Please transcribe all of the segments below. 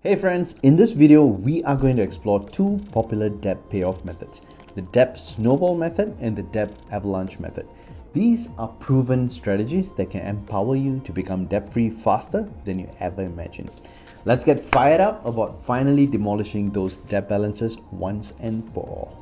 Hey friends, in this video we are going to explore two popular debt payoff methods, the debt snowball method and the debt avalanche method. These are proven strategies that can empower you to become debt-free faster than you ever imagined. Let's get fired up about finally demolishing those debt balances once and for all.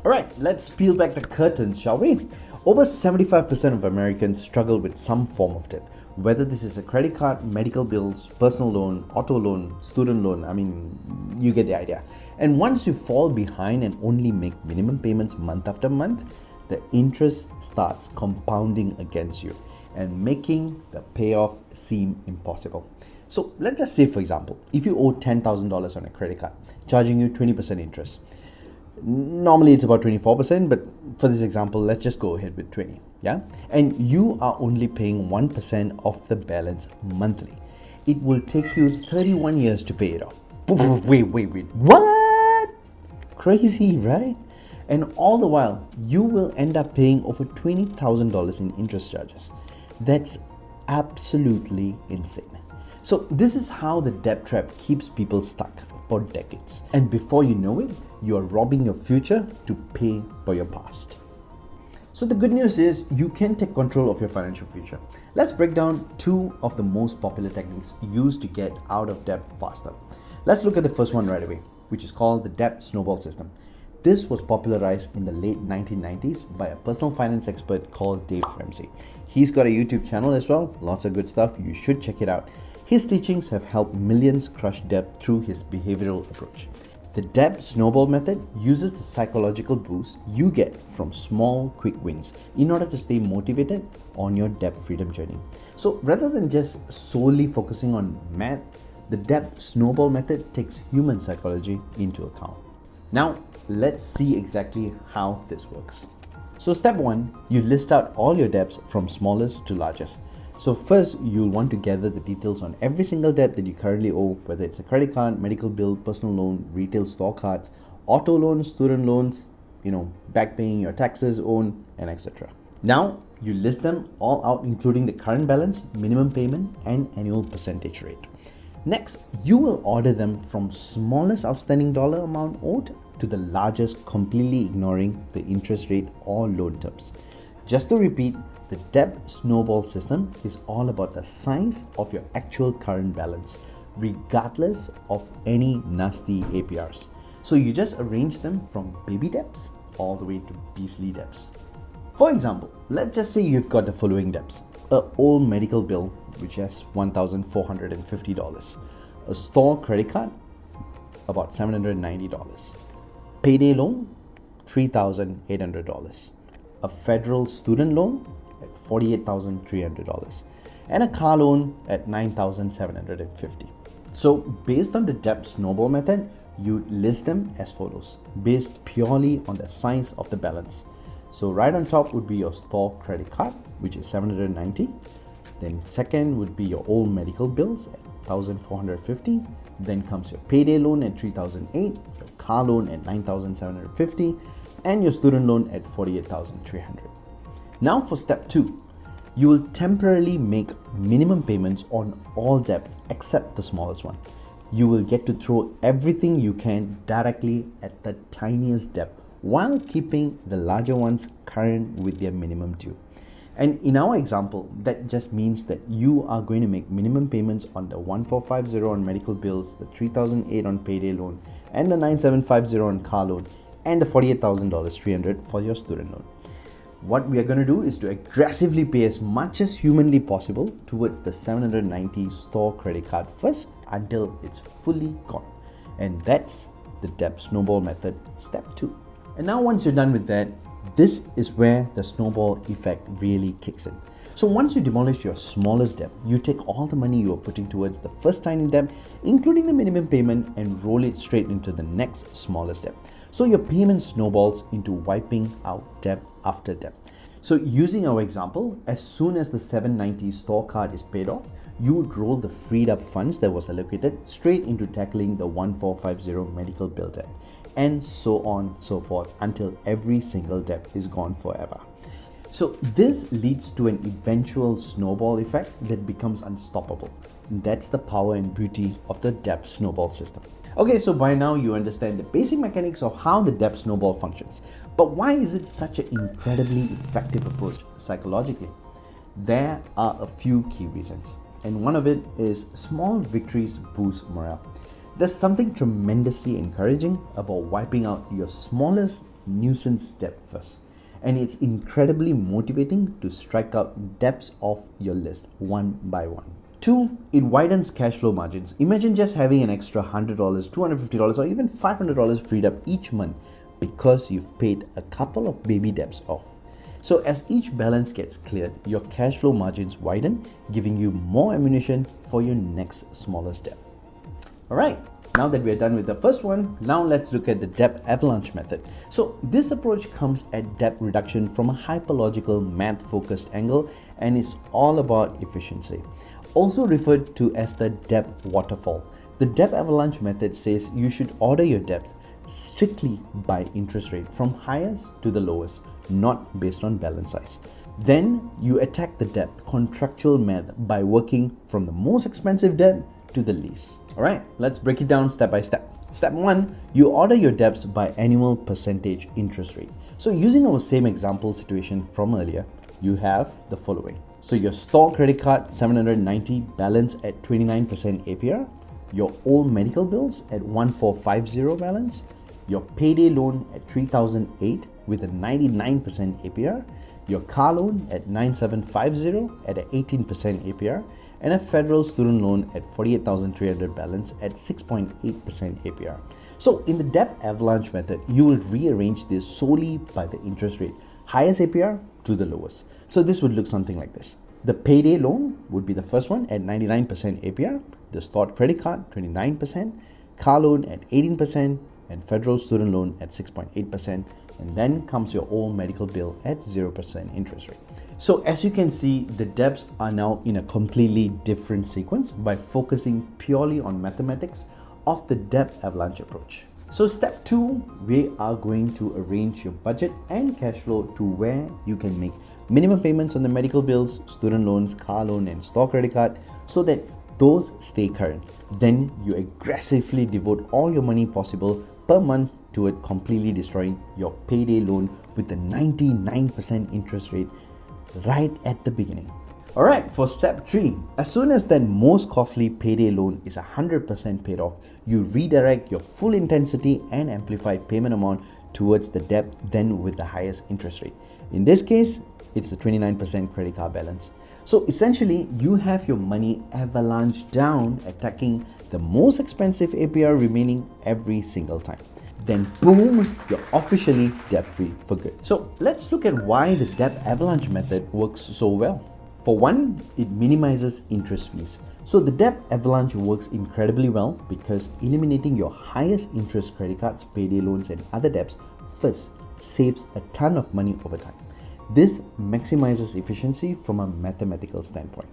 Alright, let's peel back the curtains, shall we? Over 75% of Americans struggle with some form of debt. Whether this is a credit card, medical bills, personal loan, auto loan, student loan, you get the idea. And once you fall behind and only make minimum payments month after month, the interest starts compounding against you and making the payoff seem impossible. So let's just say, for example, if you owe $10,000 on a credit card, charging you 20% interest. Normally it's about 24%, but for this example, let's just go ahead with 20. Yeah, and you are only paying 1% of the balance monthly. It will take you 31 years to pay it off. Wait, what? Crazy, right? And all the while, you will end up paying over $20,000 in interest charges. That's absolutely insane. So this is how the debt trap keeps people stuck for decades. And before you know it, you are robbing your future to pay for your past. So the good news is you can take control of your financial future. Let's break down two of the most popular techniques used to get out of debt faster. Let's look at the first one right away, which is called the debt snowball system. This was popularized in the late 1990s by a personal finance expert called Dave Ramsey. He's got a YouTube channel as well, lots of good stuff, you should check it out. His teachings have helped millions crush debt through his behavioral approach. The debt snowball method uses the psychological boost you get from small, quick wins in order to stay motivated on your debt freedom journey. So rather than just solely focusing on math, the debt snowball method takes human psychology into account. Now, let's see exactly how this works. So step one, you list out all your debts from smallest to largest. So first, you'll want to gather the details on every single debt that you currently owe, whether it's a credit card, medical bill, personal loan, retail store cards, auto loans, student loans, back paying your taxes, own, and etc. Now, you list them all out, including the current balance, minimum payment, and annual percentage rate. Next, you will order them from smallest outstanding dollar amount owed to the largest, completely ignoring the interest rate or loan terms. Just to repeat, the debt snowball system is all about the size of your actual current balance, regardless of any nasty APRs. So you just arrange them from baby debts all the way to beastly debts. For example, let's just say you've got the following debts: an old medical bill, which has $1,450, a store credit card, about $790, payday loan, $3,800, a federal student loan at $48,300, and a car loan at $9,750. So based on the debt snowball method, you list them as follows, based purely on the size of the balance. So right on top would be your store credit card, which is $790. Then second would be your old medical bills at $1,450. Then comes your payday loan at $3,008, your car loan at $9,750, and your student loan at $48,300. Now for step 2, you will temporarily make minimum payments on all debts except the smallest one. You will get to throw everything you can directly at the tiniest debt while keeping the larger ones current with their minimum due. And in our example, that just means that you are going to make minimum payments on the $1,450 on medical bills, the $3,008 on payday loan, and the $9,750 on car loan, and the $48,300 for your student loan. What we are going to do is to aggressively pay as much as humanly possible towards the $790 store credit card first until it's fully gone. And that's the debt snowball method, step 2. And now once you're done with that, this is where the snowball effect really kicks in. So once you demolish your smallest debt, you take all the money you are putting towards the first tiny debt, including the minimum payment, and roll it straight into the next smallest debt. So your payment snowballs into wiping out debt after debt. So using our example, as soon as the $790 store card is paid off, you would roll the freed up funds that was allocated straight into tackling the $1,450 medical bill debt, and so on so forth until every single debt is gone forever. So this leads to an eventual snowball effect that becomes unstoppable. And that's the power and beauty of the debt snowball system. Okay, so by now you understand the basic mechanics of how the debt snowball functions. But why is it such an incredibly effective approach psychologically? There are a few key reasons, and one of it is small victories boost morale. There's something tremendously encouraging about wiping out your smallest nuisance debt first, and it's incredibly motivating to strike out debts off your list one by one. 2, it widens cash flow margins. Imagine just having an extra $100, $250, or even $500 freed up each month because you've paid a couple of baby debts off. So as each balance gets cleared, your cash flow margins widen, giving you more ammunition for your next smallest debt. Alright, now that we're done with the first one, now let's look at the debt avalanche method. So this approach comes at debt reduction from a hyperlogical, math-focused angle, and it's all about efficiency. Also referred to as the debt waterfall. The debt avalanche method says you should order your debts strictly by interest rate from highest to the lowest, not based on balance size. Then you attack the debt contractual math by working from the most expensive debt to the least. Alright, let's break it down step by step. Step 1, you order your debts by annual percentage interest rate. So using our same example situation from earlier, you have the following. So your store credit card 790 balance at 29% APR, your old medical bills at 1450 balance, your payday loan at 3008 with a 99% APR, your car loan at 9750 at an 18% APR, and a federal student loan at 48,300 balance at 6.8% APR. So in the debt avalanche method, you will rearrange this solely by the interest rate, highest APR to the lowest. So this would look something like this. The payday loan would be the first one at 99% APR, the stored credit card 29%, car loan at 18%, and federal student loan at 6.8%, and then comes your old medical bill at 0% interest rate. So as you can see, the debts are now in a completely different sequence by focusing purely on mathematics of the debt avalanche approach. So step 2, we are going to arrange your budget and cash flow to where you can make minimum payments on the medical bills, student loans, car loan, and store credit card so that those stay current. Then you aggressively devote all your money possible per month toward completely destroying your payday loan with the 99% interest rate right at the beginning. Alright, for step 3, as soon as that most costly payday loan is 100% paid off, you redirect your full intensity and amplified payment amount towards the debt then with the highest interest rate. In this case, it's the 29% credit card balance. So essentially, you have your money avalanche down, attacking the most expensive APR remaining every single time. Then boom, you're officially debt-free for good. So let's look at why the debt avalanche method works so well. For one, it minimizes interest fees. So the debt avalanche works incredibly well because eliminating your highest interest credit cards, payday loans, and other debts first saves a ton of money over time. This maximizes efficiency from a mathematical standpoint.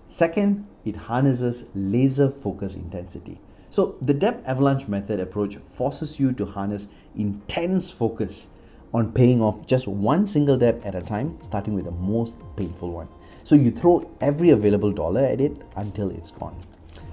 Second, it harnesses laser focus intensity. So the debt avalanche method approach forces you to harness intense focus on paying off just one single debt at a time, starting with the most painful one. So you throw every available dollar at it until it's gone.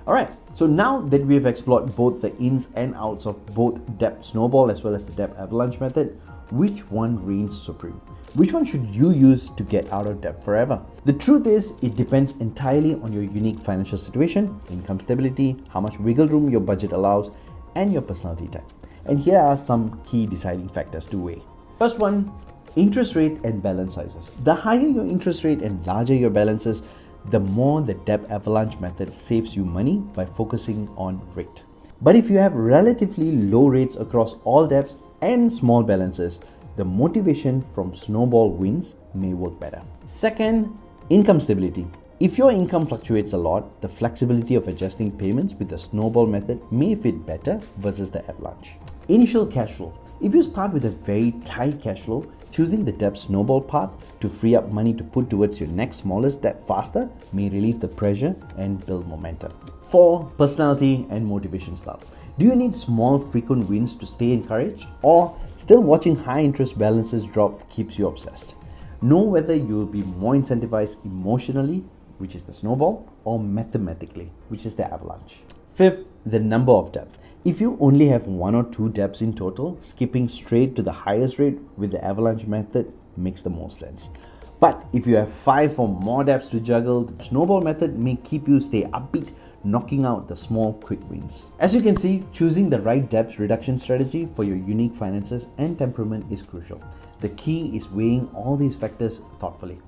Alright, so now that we've explored both the ins and outs of both debt snowball as well as the debt avalanche method, which one reigns supreme? Which one should you use to get out of debt forever? The truth is, it depends entirely on your unique financial situation, income stability, how much wiggle room your budget allows, and your personality type. And here are some key deciding factors to weigh. First one, interest rate and balance sizes. The higher your interest rate and larger your balances, the more the debt avalanche method saves you money by focusing on rate. But if you have relatively low rates across all debts and small balances, the motivation from snowball wins may work better. Second, income stability. If your income fluctuates a lot, the flexibility of adjusting payments with the snowball method may fit better versus the avalanche. Initial cash flow. If you start with a very tight cash flow, choosing the debt snowball path to free up money to put towards your next smallest debt faster may relieve the pressure and build momentum. 4. Personality and motivation style. Do you need small frequent wins to stay encouraged, or still watching high interest balances drop keeps you obsessed? Know whether you will be more incentivized emotionally, which is the snowball, or mathematically, which is the avalanche. Fifth, the number of depths. If you only have 1 or 2 depths in total, skipping straight to the highest rate with the avalanche method makes the most sense. But if you have 5 or more depths to juggle, the snowball method may keep you stay upbeat, knocking out the small quick wins. As you can see, choosing the right depth reduction strategy for your unique finances and temperament is crucial. The key is weighing all these factors thoughtfully.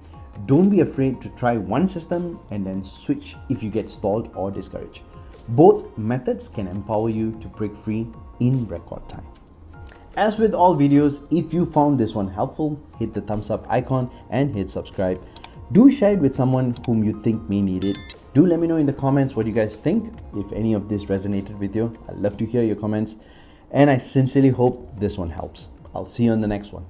Don't be afraid to try one system and then switch if you get stalled or discouraged. Both methods can empower you to break free in record time. As with all videos, if you found this one helpful, hit the thumbs up icon and hit subscribe. Do share it with someone whom you think may need it. Do let me know in the comments what you guys think. If any of this resonated with you, I'd love to hear your comments. And I sincerely hope this one helps. I'll see you on the next one.